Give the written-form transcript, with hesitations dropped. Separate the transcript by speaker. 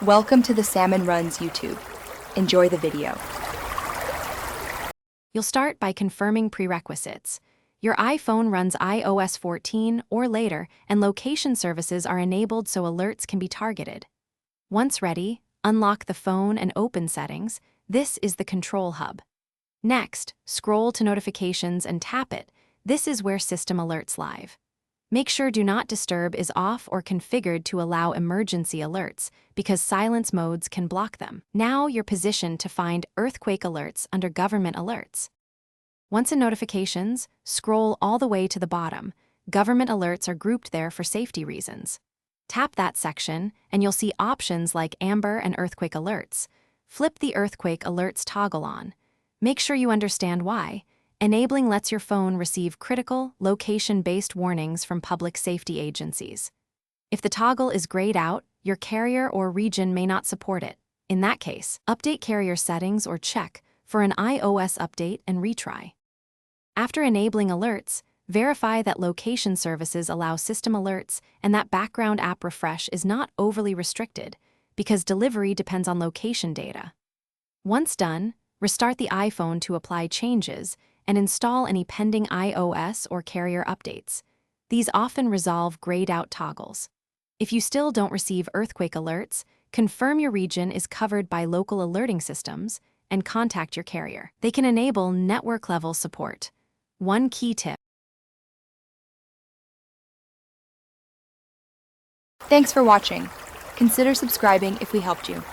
Speaker 1: Welcome to the Salmon Runs YouTube. Enjoy the video.
Speaker 2: You'll start by confirming prerequisites. Your iPhone runs iOS 14 or later, and location services are enabled so alerts can be targeted. Once ready, unlock the phone and open Settings. This is the Control Hub. Next, scroll to Notifications and tap it. This is where System Alerts live. Make sure Do Not Disturb is off or configured to allow emergency alerts, because silence modes can block them. Now you're positioned to find Earthquake Alerts under Government Alerts. Once in Notifications, scroll all the way to the bottom. Government alerts are grouped there for safety reasons. Tap that section, and you'll see options like Amber and Earthquake Alerts. Flip the Earthquake Alerts toggle on. Make sure you understand why. Enabling lets your phone receive critical, location-based warnings from public safety agencies. If the toggle is grayed out, your carrier or region may not support it. In that case, update carrier settings or check for an iOS update and retry. After enabling alerts, verify that location services allow system alerts and that background app refresh is not overly restricted, because delivery depends on location data. Once done, restart the iPhone to apply changes and install any pending iOS or carrier updates. These often resolve grayed-out toggles. If you still don't receive earthquake alerts, confirm your region is covered by local alerting systems and contact your carrier. They can enable network-level support. One key tip.
Speaker 1: Thanks for watching. Consider subscribing if we helped you.